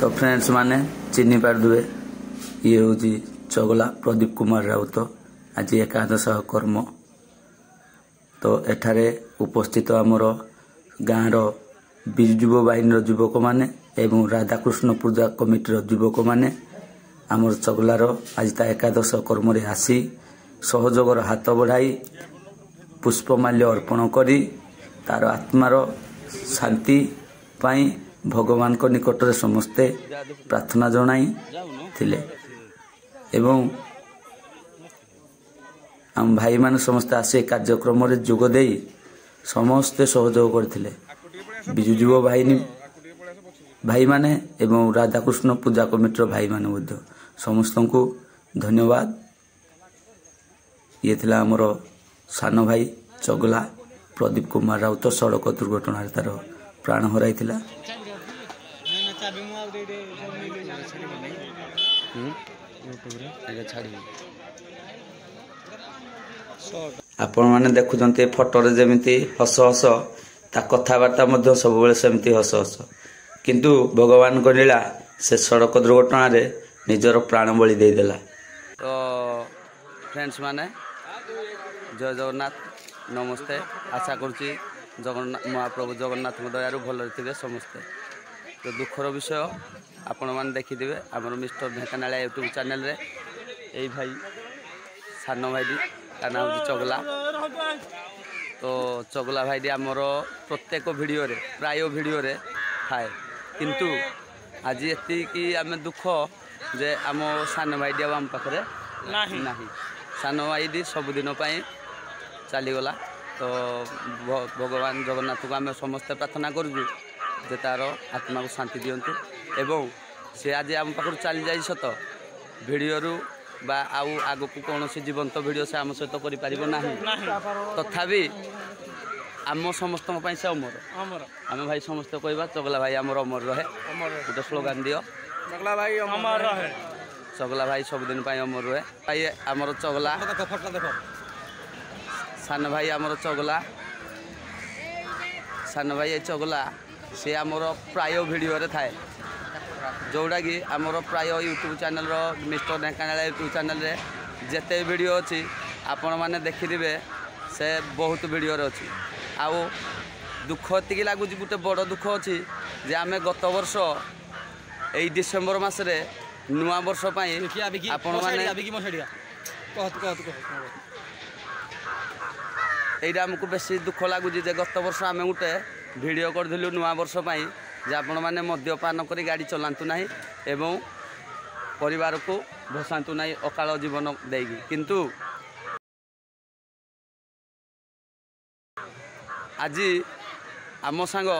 तो फ्रेंड्स माने चिन्ह पारे ये हूँ चगला प्रदीप कुमार राउत आज एकादश कर्म। तो एठारे उपस्थित आमर गाँव विजुव बाहिनी युवक माने एवं राधाकृष्ण पूजा कमिटर युवक माने आमर चगलार आज ता एकादश कर्म रे आसी सहयोगर हाथ बढ़ाई पुष्पमाल्य अर्पण करी तार आत्मार शांति पाई भगवान को निकट में समस्ते प्रार्थना जनाई थिले एवं आम भाई मान समस्ते आसे कार्यक्रम रे जोग देई समस्ते सहयोग करथिले विजु युव बाहिनी भाई माने एवं राधाकृष्ण पूजा कमिटर भाई माने मध्य समस्त को धन्यवाद। ये थिला हमर सान भाई चगला प्रदीप कुमार राउत सड़क दुर्घटना तार प्राण हराइथिला। आपण माने देखुचंते फोटो रे जेमिति हस हस ता कथावार्ता मध्य सब बेले सेमिति हस हस किंतु भगवान को लीला से सड़क दुर्घटना रे निजर प्राण बलि दे देला। तो फ्रेंड्स माने जय जगन्नाथ नमस्ते आशा करुच्ची जगन्नाथ महाप्रभु जगन्नाथ दयारू भल थे समस्ते। तो दुखर विषय आपण मैंने देखिथे आमर मिस्टर ढेंकानालिया यूट्यूब चैनल रे यही भाई सान भाई ता नाम हूँ चगला। तो चगला भाई आमर प्रत्येक वीडियो रे प्राय वीडियो रे थाए किंतु आज एति आम दुख जे आम सान भाई आम पाखे ना सान भाई सबुदिन चलीगला। तो भगवान जगन्नाथ को आम समस्ते प्रार्थना करूँ जे तार आत्मा को शांति दिंतु एवं से आज आम पाखु चली जाई सत भिडियो बा आउ आग को कौन जीवंत भिडियो से आम सहित करना तथापि आम समस्त से अमर आम भाई समस्त कहवा चगला भाई आमर अमर रहे गोटे स्लोगान दियो चगला भाई अमर रहे चगला भाई सबुदिन अमर रहे भाई आमर चगला सान भाई आमर चगला सान भाई चगला से आमर प्राय वीडियो रे थाए जोड़ा कि आमर प्राय YouTube channel mister Dhenkanalia YouTube channel रे जेते वीडियो अच्छी आपण मैंने देखिथे से बहुत वीडियो अच्छी आउ दुख एति लगुच गोटे बड़ दुख अच्छी जे आम गत वर्ष यही डिसेम्बर मसरे नुआ वर्ष आपण मैंने आमको बेसी दुख लगुच गत वर्ष आम गोटे वीडियो करथिलु नुआ वर्ष जे आपण मैंने मद्यपान करी गाड़ी चलांतु नाही एवं परिवार को भसांतु नाही अकाल जीवन देगी किंतु आज आम सांग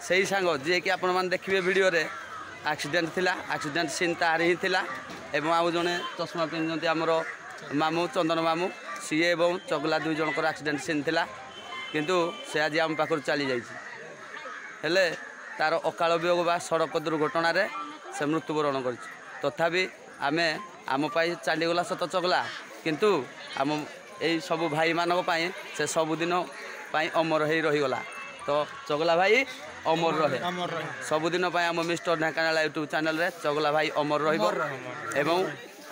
से सांग जी कि आपण मैंने देखिए वीडियो रे एक्सीडेंट थिला एक्सीडेंट सीन तार ही थिला एवं आउ जने चश्मा पिंधते आमर मामू चंदन मामू सी एवं चगला दुई जनकर एक्सीडेंट सीन थिला किंतु से आज आम पाखर चली जाइए हेले तार अकाल वियोग बा सड़क दुर्घटना रे से मृत्युवरण कर तथापि आमे आम पाई चलीगला सत चगला किंतु आम यही सब भाई मानक पाई से सबुदिन पाई अमर हो रहीगला। तो चगला भाई अमर रहे सबुदिन आम मिस्टर ढेंकानालिया यूट्यूब चैनल रे चगला भाई अमर रहिबो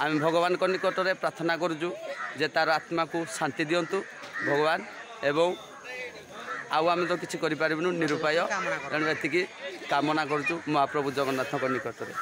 आम भगवान को निकट में प्रार्थना करूँ जे तार आत्मा को शांति दिंतु भगवान एवं आउ आम तो किसी करूँ निरुपाय तेणु एति कामना करूँ महाप्रभु जगन्नाथ निकट में।